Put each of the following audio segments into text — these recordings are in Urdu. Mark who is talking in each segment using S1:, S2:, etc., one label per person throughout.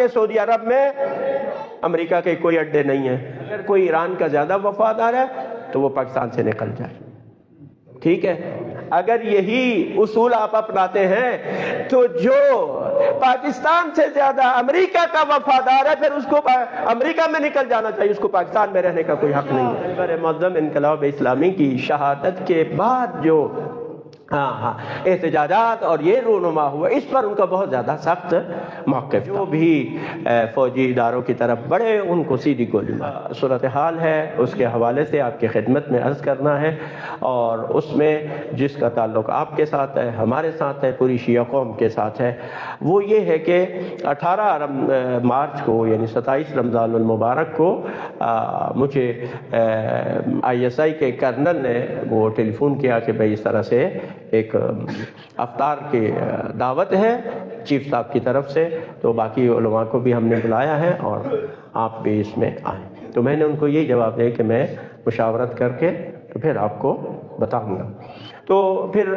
S1: کہ سعودی عرب میں امریکہ کے کوئی اڈے نہیں ہیں، اگر کوئی ایران کا زیادہ وفادار ہے تو وہ پاکستان سے نکل جائے، ٹھیک ہے؟ اگر یہی اصول آپ اپناتے ہیں تو جو پاکستان سے زیادہ امریکہ کا وفادار ہے پھر اس کو امریکہ میں نکل جانا چاہیے، اس کو پاکستان میں رہنے کا کوئی حق نہیں ہے۔ بر معظم انقلاب اسلامی کی شہادت کے بعد جو احتجاجات اور یہ رونما ہوا، اس پر ان کا بہت زیادہ سخت موقف تھا۔ جو بھی فوجی اداروں کی طرف بڑھے ان کو سیدھی گولی مار۔ صورتحال ہے اس کے حوالے سے آپ کی خدمت میں عرض کرنا ہے، اور اس میں جس کا تعلق آپ کے ساتھ ہے، ہمارے ساتھ ہے، پوری شیعہ قوم کے ساتھ ہے، وہ یہ ہے کہ 18 مارچ کو یعنی 27 رمضان المبارک کو مجھے ISI کے کرنل نے وہ ٹیلی فون کیا کہ بھئی اس طرح سے ایک افطار کی دعوت ہے چیف صاحب کی طرف سے، تو باقی علماء کو بھی ہم نے بلایا ہے اور آپ بھی اس میں آئیں۔ تو میں نے ان کو یہی جواب دیا کہ میں مشاورت کر کے تو پھر آپ کو بتاؤں گا۔ تو پھر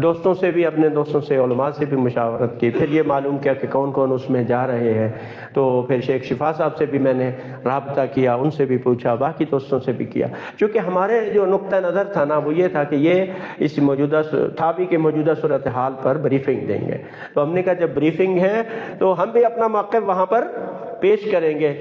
S1: دوستوں سے بھی، اپنے دوستوں سے، علماء سے بھی مشاورت کی، پھر یہ معلوم کیا کہ کون کون اس میں جا رہے ہیں، تو پھر شیخ شفا صاحب سے بھی میں نے رابطہ کیا، ان سے بھی پوچھا، باقی دوستوں سے بھی کیا، چونکہ ہمارے جو نقطہ نظر تھا نا وہ یہ تھا کہ یہ اس موجودہ تھابی کے موجودہ صورتحال پر بریفنگ دیں گے، تو ہم نے کہا جب بریفنگ ہے تو ہم بھی اپنا موقف وہاں پر پیش کریں گے،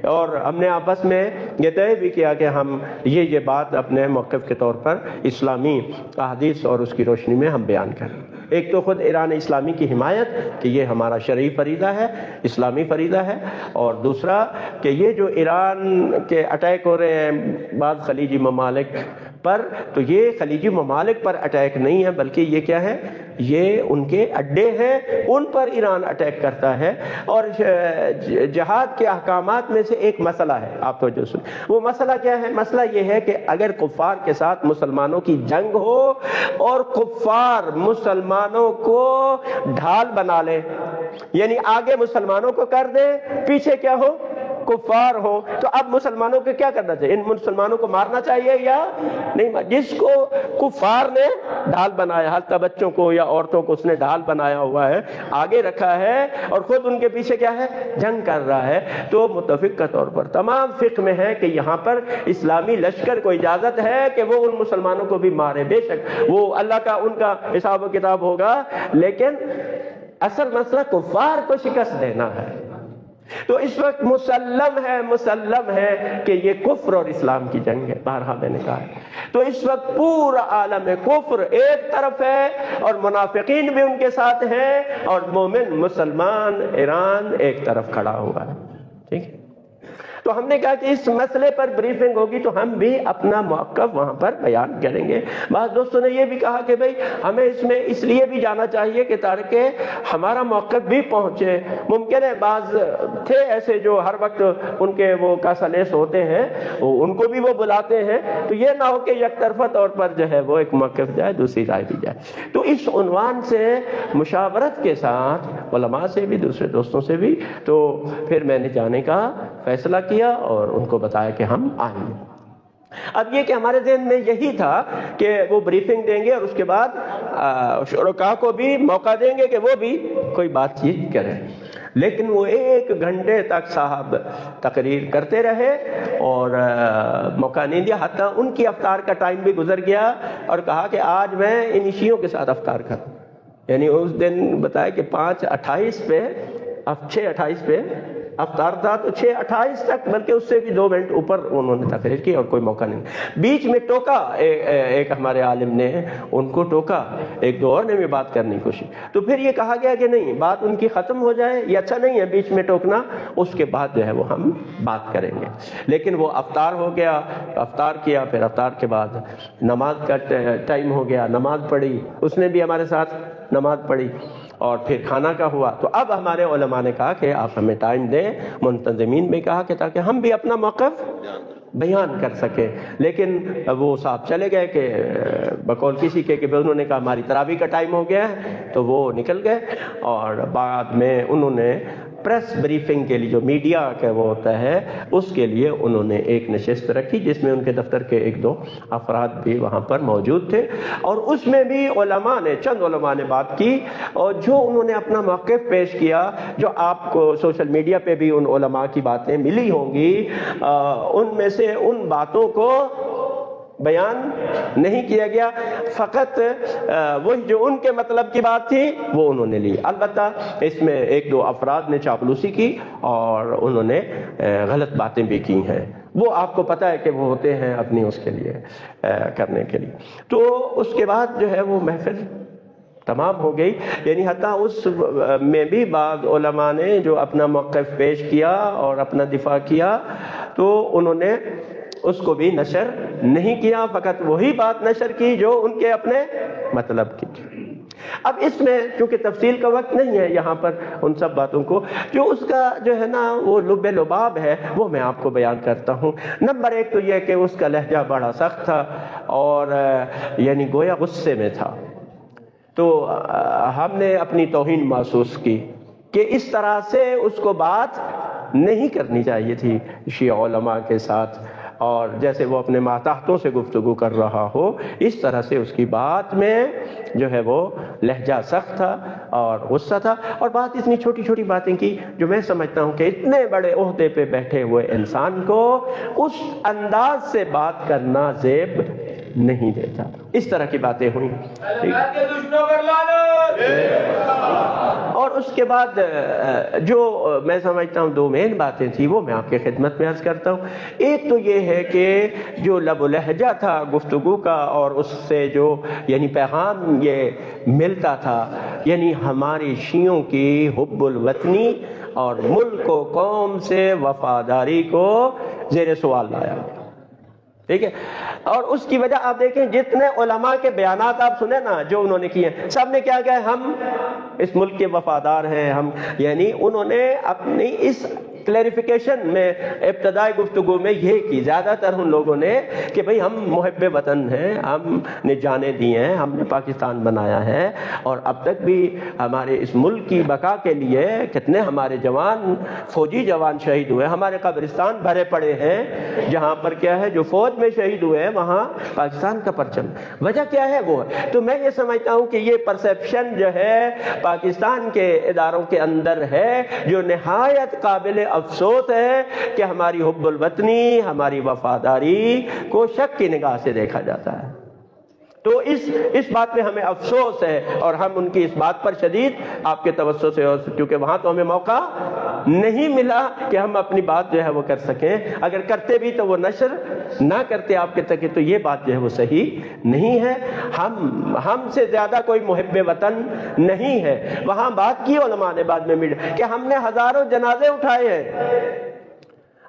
S1: اور ہم نے آپس میں یہ طے بھی کیا کہ ہم یہ بات اپنے موقف کے طور پر اسلامی احادیث اور اس کی روشنی میں ہم بیان کریں۔ ایک تو خود ایران اسلامی کی حمایت کہ یہ ہمارا شرعی فریضہ ہے، اسلامی فریضہ ہے، اور دوسرا کہ یہ جو ایران کے اٹیک ہو رہے ہیں بعض خلیجی ممالک پر، تو یہ خلیجی ممالک پر اٹیک نہیں ہے بلکہ یہ کیا ہے، یہ ان کے اڈے ہیں، ان پر ایران اٹیک کرتا ہے۔ اور جہاد کے احکامات میں سے ایک مسئلہ ہے، آپ تو جو سن، وہ مسئلہ کیا ہے؟ مسئلہ یہ ہے کہ اگر کفار کے ساتھ مسلمانوں کی جنگ ہو اور کفار مسلمانوں کو ڈھال بنا لے، یعنی آگے مسلمانوں کو کر دے، پیچھے کیا ہو، کفار ہو، تو اب مسلمانوں کو کیا کرنا چاہیے؟ ان مسلمانوں کو مارنا چاہیے یا نہیں؟ جس کو کفار نے ڈھال بنایا، حتی بچوں کو یا عورتوں کو اس نے ڈھال بنایا ہوا ہے، آگے رکھا ہے، اور خود ان کے پیچھے کیا ہے، جنگ کر رہا ہے، تو متفق کے طور پر تمام فقہ میں ہے کہ یہاں پر اسلامی لشکر کو اجازت ہے کہ وہ ان مسلمانوں کو بھی مارے، بے شک وہ اللہ کا ان کا حساب و کتاب ہوگا، لیکن اصل مسئلہ کفار کو شکست دینا ہے۔ تو اس وقت مسلم ہے کہ یہ کفر اور اسلام کی جنگ ہے، بارہا میں نے کہا ہے۔ تو اس وقت پورا عالم کفر ایک طرف ہے اور منافقین بھی ان کے ساتھ ہیں، اور مومن مسلمان ایران ایک طرف کھڑا ہوا ہے، ٹھیک ہے؟ تو ہم نے کہا کہ اس مسئلے پر بریفنگ ہوگی تو ہم بھی اپنا موقف وہاں پر بیان کریں گے۔ بعض دوستوں نے یہ بھی کہا کہ بھئی ہمیں اس میں اس لیے بھی جانا چاہیے کہ تاکہ ہمارا موقف بھی پہنچے۔ ممکن ہے بعض تھے ایسے جو ہر وقت ان کے وہ کاسلیس ہوتے ہیں، ان کو بھی وہ بلاتے ہیں، تو یہ نہ ہو کہ یک طرفہ طور پر جو ہے وہ ایک موقف جائے، دوسری رائے بھی جائے۔ تو اس عنوان سے مشاورت کے ساتھ علماء سے بھی، دوسرے دوستوں سے بھی، تو پھر میں نے جانے کا فیصلہ کیا اور ان کو بتایا کہ ہم آئیں گے۔ اب یہ کہ ہمارے ذہن میں یہی تھا کہ وہ بریفنگ دیں گے اور اس کے بعد شرکاء کو بھی موقع دیں گے کہ وہ بھی کوئی بات چیت کریں، لیکن وہ 1 گھنٹے تک صاحب تقریر کرتے رہے اور موقع نہیں دیا، حتیٰ ان کی افطار کا ٹائم بھی گزر گیا، اور کہا کہ آج میں ان شیعوں کے ساتھ افطار کروں، یعنی اس دن بتایا کہ 5:28 پہ، اب 6:28 پہ افطار تھا، تو 6:28 تک، بلکہ اس سے بھی 2 منٹ اوپر انہوں نے تقریر کی اور کوئی موقع نہیں۔ بیچ میں ٹوکا ایک ہمارے عالم نے، ان کو ٹوکا، ایک دو اور نے بھی بات کرنے کی کوشش، تو پھر یہ کہا گیا کہ نہیں، بات ان کی ختم ہو جائے، یہ اچھا نہیں ہے بیچ میں ٹوکنا، اس کے بعد جو ہے وہ ہم بات کریں گے۔ لیکن وہ افطار ہو گیا، افطار کیا، پھر افطار کے بعد نماز کا ٹائم ہو گیا، نماز پڑھی، اس نے بھی ہمارے ساتھ نماز پڑھی، اور پھر کھانا کا ہوا۔ تو اب ہمارے علماء نے کہا کہ آپ ہمیں ٹائم دیں، منتظمین بھی کہا کہ تاکہ ہم بھی اپنا موقف بیان کر سکیں، لیکن وہ صاحب چلے گئے کہ بقول کسی کے کہ انہوں نے کہا ہماری تراویح کا ٹائم ہو گیا ہے، تو وہ نکل گئے، اور بعد میں انہوں نے پریس بریفنگ کے لیے جو میڈیا کا وہ ہوتا ہے اس کے لیے انہوں نے ایک نشست رکھی جس میں ان کے دفتر کے ایک دو افراد بھی وہاں پر موجود تھے، اور اس میں بھی چند علماء نے بات کی، اور جو انہوں نے اپنا موقف پیش کیا، جو آپ کو سوشل میڈیا پہ بھی ان علماء کی باتیں ملی ہوں گی، ان میں سے ان باتوں کو بیان نہیں کیا گیا، فقط وہی جو ان کے مطلب کی بات تھی وہ انہوں نے لی۔ البتہ اس میں ایک دو افراد نے چاپلوسی کی اور انہوں نے غلط باتیں بھی کی ہیں، وہ آپ کو پتہ ہے کہ وہ ہوتے ہیں اپنی اس کے لیے کرنے کے لیے۔ تو اس کے بعد جو ہے وہ محفل تمام ہو گئی، یعنی حتیٰ اس میں بھی بعض علماء نے جو اپنا موقف پیش کیا اور اپنا دفاع کیا تو انہوں نے اس کو بھی نشر نہیں کیا، فقط وہی بات نشر کی جو ان کے اپنے مطلب کی تھی۔ اب اس میں چونکہ تفصیل کا وقت نہیں ہے یہاں پر ان سب باتوں کو، جو اس کا جو ہے نا وہ لب لباب ہے وہ میں آپ کو بیان کرتا ہوں۔ نمبر ایک تو یہ کہ اس کا لہجہ بڑا سخت تھا اور یعنی گویا غصے میں تھا، تو ہم نے اپنی توہین محسوس کی کہ اس طرح سے اس کو بات نہیں کرنی چاہیے تھی شیعہ علماء کے ساتھ، اور جیسے وہ اپنے ماتحتوں سے گفتگو کر رہا ہو اس طرح سے اس کی بات میں جو ہے وہ لہجہ سخت تھا اور غصہ تھا، اور بات اتنی چھوٹی چھوٹی باتیں کی جو میں سمجھتا ہوں کہ اتنے بڑے عہدے پہ بیٹھے ہوئے انسان کو اس انداز سے بات کرنا زیب نہیں دیتا۔ اس طرح کی باتیں ہوئیں، اور اس کے بعد جو میں سمجھتا ہوں دو مین باتیں تھیں وہ میں آپ کے خدمت میں عرض کرتا ہوں۔ ایک تو یہ ہے کہ جو لب و لہجہ تھا گفتگو کا اور اس سے جو یعنی پیغام یہ ملتا تھا، یعنی ہماری شیعوں کی حب الوطنی اور ملک و قوم سے وفاداری کو زیر سوال لایا، ٹھیک ہے۔ اور اس کی وجہ آپ دیکھیں جتنے علماء کے بیانات آپ سنیں نا جو انہوں نے کیے، سب نے کیا کہا، ہم اس ملک کے وفادار ہیں، ہم یعنی انہوں نے اپنی اس کلیریفیکیشن میں ابتدائی گفتگو میں یہ کی زیادہ تر ان لوگوں نے کہ بھئی ہم محب وطن ہیں، ہم نے جانیں دی ہیں، ہم نے پاکستان بنایا ہے، اور اب تک بھی ہمارے اس ملک کی بقا کے لیے کتنے ہمارے جوان فوجی جوان شہید ہوئے، ہمارے قبرستان بھرے پڑے ہیں جہاں پر کیا ہے جو فوج میں شہید ہوئے ہیں وہاں پاکستان کا پرچم، وجہ کیا ہے وہ ہے۔ تو میں یہ سمجھتا ہوں کہ یہ پرسیپشن جو ہے پاکستان کے اداروں کے اندر ہے جو نہایت قابل افسوس ہے کہ ہماری حب الوطنی، ہماری وفاداری کو شک کی نگاہ سے دیکھا جاتا ہے۔ تو اس بات میں ہمیں افسوس ہے، اور ہم ان کی اس بات پر شدید آپ کے توسط سے، کیونکہ وہاں تو ہمیں موقع نہیں ملا کہ ہم اپنی بات جو ہے وہ کر سکیں، اگر کرتے بھی تو وہ نشر نہ کرتے آپ کے تک، تو یہ بات جو ہے وہ صحیح نہیں ہے۔ ہم سے زیادہ کوئی محب وطن نہیں ہے۔ وہاں بات کی علماء نے بعد میں کہ ہم نے ہزاروں جنازے اٹھائے ہیں،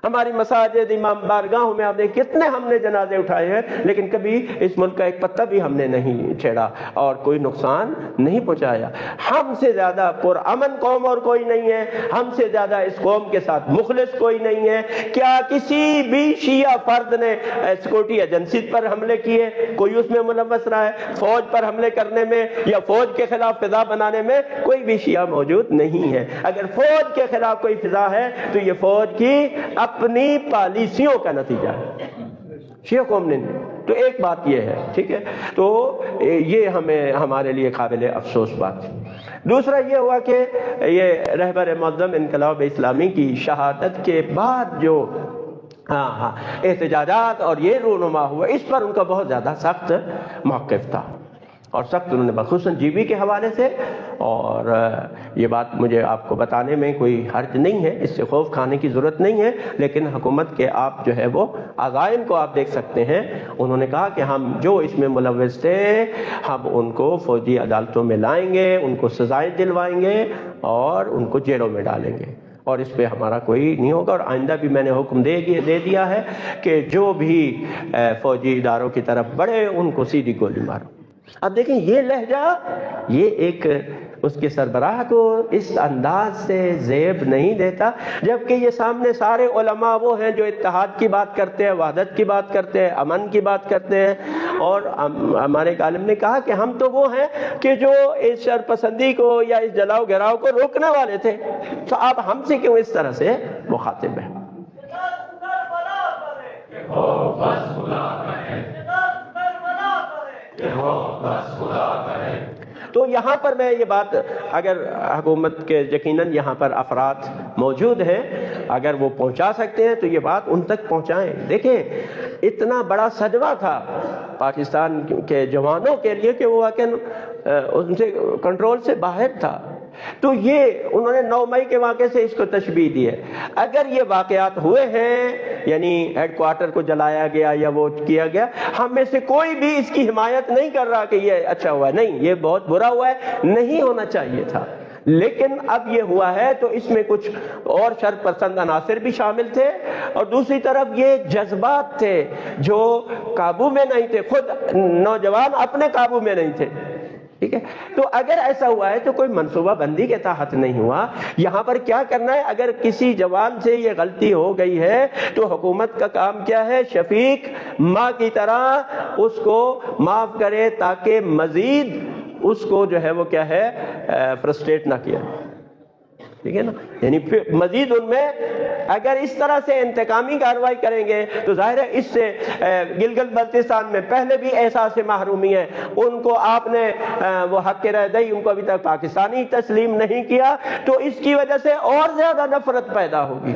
S1: ہماری مساجد امام بارگاہوں میں آپ دیکھیں کتنے ہم نے جنازے اٹھائے ہیں، لیکن کبھی اس ملک کا ایک پتہ بھی ہم نے نہیں چھیڑا اور کوئی نقصان نہیں پہنچایا۔ ہم سے زیادہ پرامن قوم اور کوئی نہیں ہے، ہم سے زیادہ اس قوم کے ساتھ مخلص کوئی نہیں ہے۔ کیا کسی بھی شیعہ فرد نے سیکورٹی ایجنسی پر حملے کیے؟ کوئی اس میں ملوث رہا ہے؟ فوج پر حملے کرنے میں یا فوج کے خلاف فضا بنانے میں کوئی بھی شیعہ موجود نہیں ہے۔ اگر فوج کے خلاف کوئی فضا ہے تو یہ فوج کی اپنی پالیسیوں کا نتیجہ ہے، شیعہ قوم نے نہیں۔ تو ایک بات یہ ہے، ٹھیک ہے، تو یہ ہمارے لیے قابل افسوس بات ہے۔ دوسرا یہ ہوا کہ یہ رہبر معظم انقلاب اسلامی کی شہادت کے بعد جو احتجاجات اور یہ رونما ہوا، اس پر ان کا بہت زیادہ سخت موقف تھا، اور سخت انہوں نے خصوصاً جی بی کے حوالے سے، اور یہ بات مجھے آپ کو بتانے میں کوئی حرج نہیں ہے، اس سے خوف کھانے کی ضرورت نہیں ہے، لیکن حکومت کے آپ جو ہے وہ عزائم کو آپ دیکھ سکتے ہیں۔ انہوں نے کہا کہ ہم جو اس میں ملوث تھے ہم ان کو فوجی عدالتوں میں لائیں گے، ان کو سزائیں دلوائیں گے اور ان کو جیلوں میں ڈالیں گے، اور اس پہ ہمارا کوئی نہیں ہوگا، اور آئندہ بھی میں نے حکم دے دیا ہے کہ جو بھی فوجی اداروں کی طرف بڑھے ان کو سیدھی گولی مارو۔ اب دیکھیں یہ لہجہ، یہ ایک اس کے سربراہ کو اس انداز سے زیب نہیں دیتا، جبکہ یہ سامنے سارے علماء وہ ہیں جو اتحاد کی بات کرتے ہیں، وحدت کی بات کرتے ہیں، امن کی بات کرتے ہیں، اور ہمارے عالم نے کہا کہ ہم تو وہ ہیں کہ جو اس شرپسندی کو یا اس جلاؤ گراؤ کو روکنے والے تھے، تو آپ ہم سے کیوں اس طرح سے مخاطب ہیں؟ تو یہاں پر میں یہ بات، اگر حکومت کے یقیناً یہاں پر افراد موجود ہیں، اگر وہ پہنچا سکتے ہیں تو یہ بات ان تک پہنچائیں۔ دیکھیں اتنا بڑا صدمہ تھا پاکستان کے جوانوں کے لیے کہ وہ واقعاً ان سے کنٹرول سے باہر تھا، تو یہ انہوں نے 9 مئی کے واقعے سے اس کو تشبیہ دی ہے۔ اگر یہ واقعات ہوئے ہیں، یعنی ہیڈ کوارٹر کو جلایا گیا یا وہ کیا گیا، ہم میں سے کوئی بھی اس کی حمایت نہیں کر رہا کہ یہ اچھا ہوا ہے، نہیں، یہ بہت برا ہوا ہے، نہیں ہونا چاہیے تھا، لیکن اب یہ ہوا ہے تو اس میں کچھ اور شر پسند عناصر بھی شامل تھے، اور دوسری طرف یہ جذبات تھے جو قابو میں نہیں تھے، خود نوجوان اپنے قابو میں نہیں تھے، ٹھیک ہے؟ تو اگر ایسا ہوا ہے تو کوئی منصوبہ بندی کے تحت نہیں ہوا۔ یہاں پر کیا کرنا ہے، اگر کسی جوان سے یہ غلطی ہو گئی ہے تو حکومت کا کام کیا ہے، شفیق ماں کی طرح اس کو معاف کرے تاکہ مزید اس کو جو ہے وہ کیا ہے فرسٹریٹ نہ کیا، ٹھیک ہے نا؟ یعنی پھر مزید ان میں اگر اس طرح سے انتقامی کارروائی کریں گے تو ظاہر ہے اس سے گلگت بلتستان میں پہلے بھی احساس محرومی ہے، ان کو آپ نے وہ حق رہدہی ان کو ابھی تک پاکستانی تسلیم نہیں کیا، تو اس کی وجہ سے اور زیادہ نفرت پیدا ہوگی۔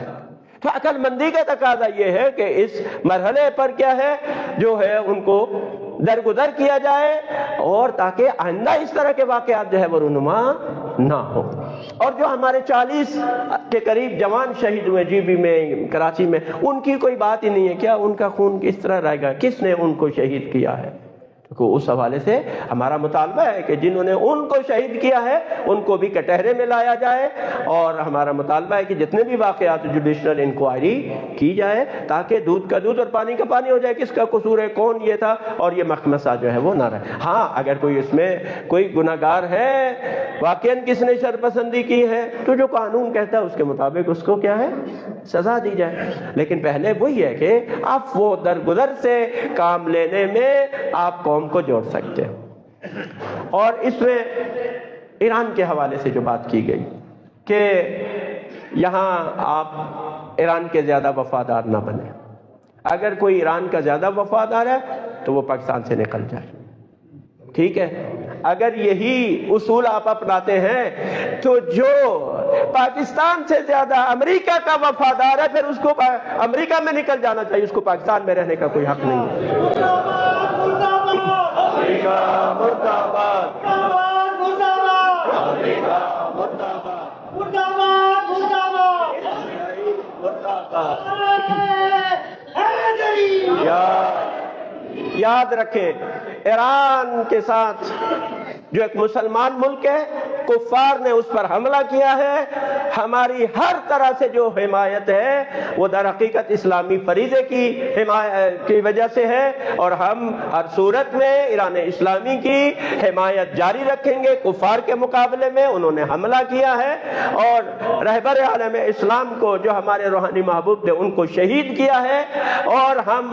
S1: تو عقل مندی کا تقاضا یہ ہے کہ اس مرحلے پر کیا ہے جو ہے ان کو درگزر کیا جائے، اور تاکہ آئندہ اس طرح کے واقعات جو ہے وہ رونما نہ ہو۔ اور جو ہمارے 40 کے قریب جوان شہید ہوئے جی بی میں، کراچی میں، ان کی کوئی بات ہی نہیں ہے، کیا ان کا خون کس طرح رہے گا، کس نے ان کو شہید کیا ہے؟ تو اس حوالے سے ہمارا مطالبہ ہے کہ جنہوں نے ان کو شہید کیا ہے ان کو بھی کٹہرے میں لایا جائے، اور ہمارا مطالبہ ہے کہ جتنے بھی واقعات جوڈیشنل انکوائری کی جائے تاکہ دودھ کا دودھ اور پانی کا پانی ہو جائے، کس کا قصور ہے، کون یہ تھا، اور یہ مخمصہ جو ہے وہ نہ رہے۔ ہاں اگر کوئی اس میں کوئی گناہگار ہے، واقعاً کس نے شرپسندی کی ہے، تو جو قانون کہتا ہے اس کے مطابق اس کو کیا ہے سزا دی جائے، لیکن پہلے وہی ہے کہ آپ وہ درگزر سے کام لینے میں آپ قوم کو جوڑ سکتے ہیں۔ اور اس میں ایران کے حوالے سے جو بات کی گئی کہ یہاں آپ ایران کے زیادہ وفادار نہ بنیں، اگر کوئی ایران کا زیادہ وفادار ہے تو وہ پاکستان سے نکل جائے، ٹھیک ہے؟ اگر یہی اصول آپ اپناتے ہیں تو جو پاکستان سے زیادہ امریکہ کا وفادار ہے پھر اس کو امریکہ میں نکل جانا چاہیے، اس کو پاکستان میں رہنے کا کوئی حق نہیں ہے۔ امریکہ مرد آباد، امریکہ مرد آباد، یاد رکھیں ایران کے ساتھ جو ایک مسلمان ملک ہے، کفار نے اس پر حملہ کیا ہے، ہماری ہر طرح سے جو حمایت ہے وہ در حقیقت اسلامی فریضے کی وجہ سے ہے، اور ہم ہر صورت میں ایران اسلامی کی حمایت جاری رکھیں گے۔ کفار کے مقابلے میں انہوں نے حملہ کیا ہے، اور رہبر عالم اسلام کو جو ہمارے روحانی محبوب تھے ان کو شہید کیا ہے، اور ہم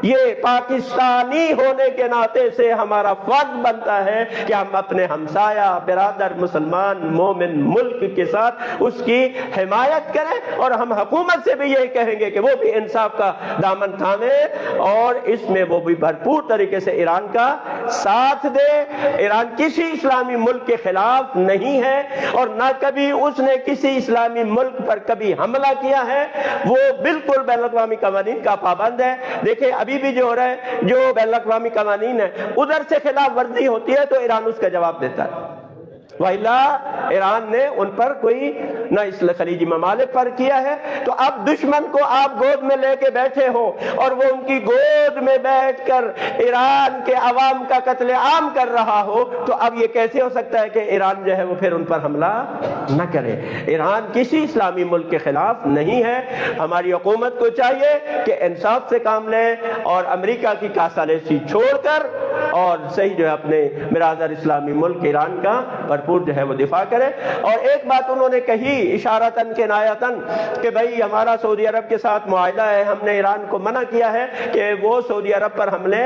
S1: یہ پاکستانی ہونے کے ناطے سے ہمارا فرض بنتا ہے کہ ہم اپنے ہمسایہ برادر مسلمان مومن ملک کے ساتھ اس کی حمایت کریں، اور ہم حکومت سے بھی یہی کہیں گے کہ وہ بھی انصاف کا دامن تھامے، اور اس میں وہ بھی بھرپور طریقے سے ایران کا ساتھ دے۔ ایران کسی اسلامی ملک کے خلاف نہیں ہے، اور نہ کبھی اس نے کسی اسلامی ملک پر کبھی حملہ کیا ہے، وہ بالکل بین الاقوامی قوانین کا پابند ہے۔ دیکھیں ابھی بھی جو ہو رہا ہے، جو بین الاقوامی قوانین ہے ادھر سے خلاف ورزی ہوتی ہے تو ایران اس کا جواب دیتا ہے، وَإِلَّا ایران نے ان پر کوئی نہ اس خلیجی ممالک پر کیا ہے. تو اب دشمن کو آپ گود میں لے کے بیٹھے ہو اور وہ ان کی گود میں بیٹھ کر ایران کے عوام کا قتل عام کر رہا ہو, تو اب یہ کیسے ہو سکتا ہے کہ ایران جو ہے وہ پھر ان پر حملہ نہ کرے؟ ایران کسی اسلامی ملک کے خلاف نہیں ہے. ہماری حکومت کو چاہیے کہ انصاف سے کام لے اور امریکہ کی کاسالیسی چھوڑ کر اور صحیح جو ہے اپنے برادر اسلامی ملک ایران کا بھرپور جو ہے وہ دفاع کرے. اور ایک بات انہوں نے کہی اشارتاً کنایتاً کہ بھئی ہمارا سعودی عرب کے ساتھ معاہدہ ہے, ہم نے ایران کو منع کیا ہے کہ وہ سعودی عرب پر حملے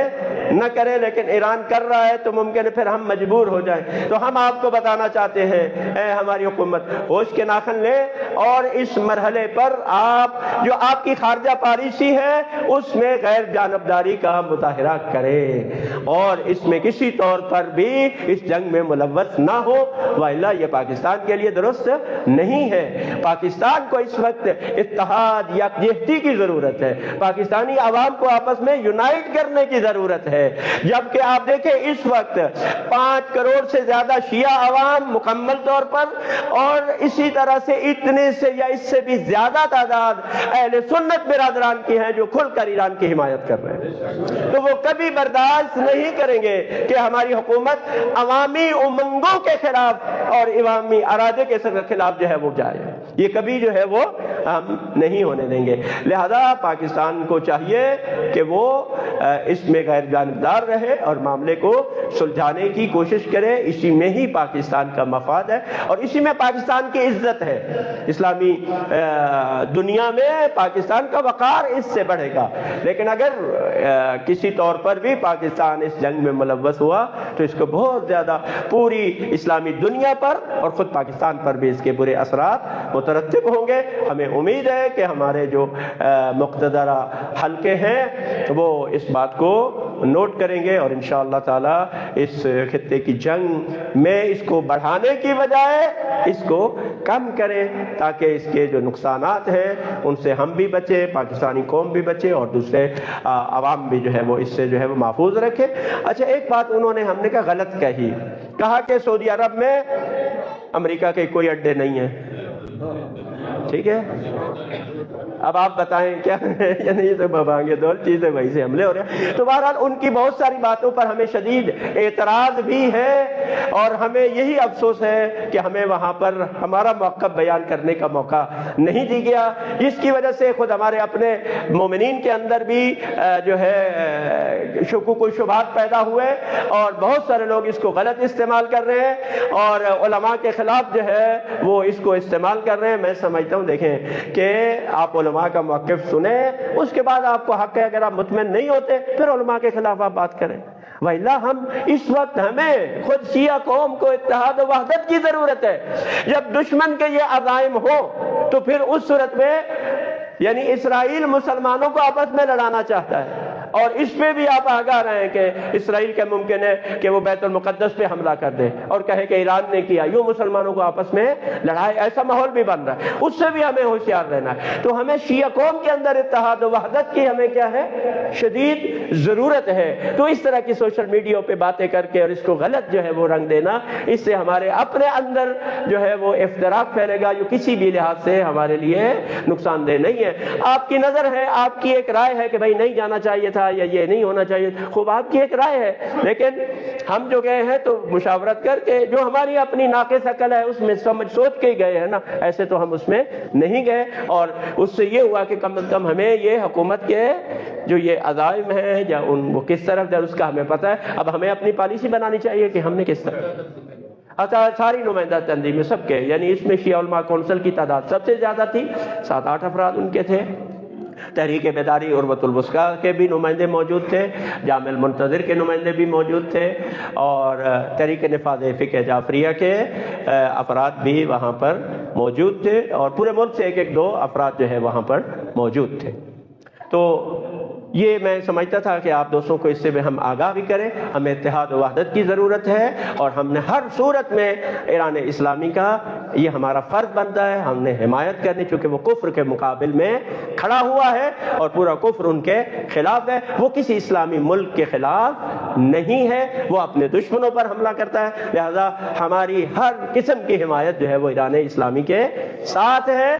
S1: نہ کرے, لیکن ایران کر رہا ہے تو ممکن ہے پھر ہم مجبور ہو جائیں. تو ہم آپ کو بتانا چاہتے ہیں اے ہماری حکومت, ہوش کے ناخن لے اور اس مرحلے پر آپ جو آپ کی خارجہ پالیسی ہے اس میں غیر جانبداری کا مظاہرہ کرے اور اس میں کسی طور پر بھی اس جنگ میں ملوث نہ ہو, وإلا یہ پاکستان کے لیے درست نہیں ہے. پاکستان کو اس وقت اتحاد یکجہتی کی ضرورت ہے, پاکستانی عوام کو آپس میں یونائٹ کرنے کی ضرورت ہے. جبکہ آپ دیکھیں اس وقت 5 کروڑ سے زیادہ شیعہ عوام مکمل طور پر اور اسی طرح سے اتنے سے یا اس سے بھی زیادہ تعداد اہل سنت برادران کی ہیں جو کھل کر ایران کی حمایت کر رہے ہیں. تو وہ کبھی برداشت نہیں کریں گے کہ ہماری حکومت عوامی امنگوں کے خلاف اور عوامی ارادے کے خلاف جو ہے وہ جائے. یہ کبھی جو ہے وہ ہم نہیں ہونے دیں گے. لہذا پاکستان کو چاہیے کہ وہ اس میں غیر جانبدار رہے اور معاملے کو سلجھانے کی کوشش کرے. اسی میں ہی پاکستان کا مفاد ہے اور اسی میں پاکستان کی عزت ہے. اسلامی دنیا میں پاکستان کا وقار اس سے بڑھے گا. لیکن اگر کسی طور پر بھی پاکستان اس جنگ میں ملوث ہوا تو اس کو بہت زیادہ پوری اسلامی دنیا پر اور خود پاکستان پر بھی اس کے برے اثرات مترتب ہوں گے. ہمیں امید ہے کہ ہمارے جو مقتدرہ حلقے ہیں وہ اس بات کو نوٹ کریں گے اور انشاءاللہ تعالی اس خطے کی جنگ میں اس کو بڑھانے کی بجائے اس کو کم کریں تاکہ اس کے جو نقصانات ہیں ان سے ہم بھی بچیں, پاکستانی قوم بھی بچے اور دوسرے عوام بھی جو ہے وہ اس سے جو ہے وہ محفوظ رکھے. اچھا ایک بات انہوں نے ہم نے غلط کہا کہ سعودی عرب میں امریکہ کے کوئی اڈے نہیں ہیں. ٹھیک ہے, اب آپ بتائیں کیا یعنی تو بابانگے دور چیزیں وہی سے حملے ہو رہے ہیں. تو بہرحال ان کی بہت ساری باتوں پر ہمیں شدید اعتراض بھی ہے اور ہمیں یہی افسوس ہے کہ ہمیں وہاں پر ہمارا موقف بیان کرنے کا موقع نہیں دی گیا, جس کی وجہ سے خود ہمارے اپنے مومنین کے اندر بھی جو ہے شکوک و شبہات پیدا ہوئے اور بہت سارے لوگ اس کو غلط استعمال کر رہے ہیں اور علماء کے خلاف جو ہے وہ اس کو استعمال کر رہے ہیں. میں سمجھتا ہوں دیکھیں کہ آپ علماء کا موقف سنیں, اس کے بعد آپ کو حق ہے اگر آپ مطمئن نہیں ہوتے پھر علماء کے خلاف آپ بات کریں. وَإِلَّا ہم اس وقت ہمیں خود شیعہ قوم کو اتحاد و وحدت کی ضرورت ہے. جب دشمن کے یہ عزائم ہو تو پھر اس صورت میں یعنی اسرائیل مسلمانوں کو آپس میں لڑانا چاہتا ہے اور اس پہ بھی آپ آگاہ رہیں کہ اسرائیل کے ممکن ہے کہ وہ بیت المقدس پہ حملہ کر دے اور کہے کہ ایران نے کیا, یوں مسلمانوں کو آپس میں لڑائے. ایسا ماحول بھی بن رہا ہے, اس سے بھی ہمیں ہوشیار رہنا ہے. تو ہمیں شیعہ قوم کے اندر اتحاد و وحدت کی ہمیں کیا ہے شدید ضرورت ہے. تو اس طرح کی سوشل میڈیا پہ باتیں کر کے اور اس کو غلط جو ہے وہ رنگ دینا, اس سے ہمارے اپنے اندر جو ہے وہ افتراق پھیلے گا جو کسی بھی لحاظ سے ہمارے لیے نقصان دہ نہیں ہے. آپ کی نظر ہے, آپ کی ایک رائے ہے کہ بھائی نہیں جانا چاہیے تھا یا یہ نہیں ہونا چاہیے, خوب آپ کی ایک رائے ہے, لیکن ہم جو گئے ہیں تو مشاورت کر کے جو ہماری اپنی ناقص عقل ہے اس میں سمجھ سوچ کے ہی گئے ہیں نا, ایسے تو ہم اس میں نہیں گئے. اور اس سے یہ ہوا کہ کم از کم ہمیں یہ حکومت کے جو یہ عزائم ہیں یا ان وہ کس طرف ہے اس کا ہمیں پتہ ہے. اب ہمیں اپنی پالیسی بنانی چاہیے کہ ہم نے کس طرح ساری نمائندہ تنظیمیں سب کے, یعنی اس میں شیعہ علماء کونسل کی تعداد سب سے زیادہ تھی, 7-8 افراد ان کے تھے. تحریک بیداری عروۃ الوثقیٰ کے بھی نمائندے موجود تھے, جامع المنتظر کے نمائندے بھی موجود تھے اور تحریک نفاذ فقہ جعفریہ کے افراد بھی وہاں پر موجود تھے اور پورے ملک سے 1-2 افراد جو ہے وہاں پر موجود تھے. تو یہ میں سمجھتا تھا کہ آپ دوستوں کو اس سے بھی ہم آگاہ بھی کریں. ہمیں اتحاد و وحدت کی ضرورت ہے اور ہم نے ہر صورت میں ایران اسلامی کا یہ ہمارا فرض بنتا ہے. ہم نے حمایت کرنی، چونکہ وہ کفر کے مقابل میں کھڑا ہوا ہے اور پورا کفر ان کے خلاف ہے. وہ کسی اسلامی ملک کے خلاف نہیں ہے، وہ اپنے دشمنوں پر حملہ کرتا ہے. لہذا ہماری ہر قسم کی حمایت جو ہے وہ ایران اسلامی کے ساتھ ہے.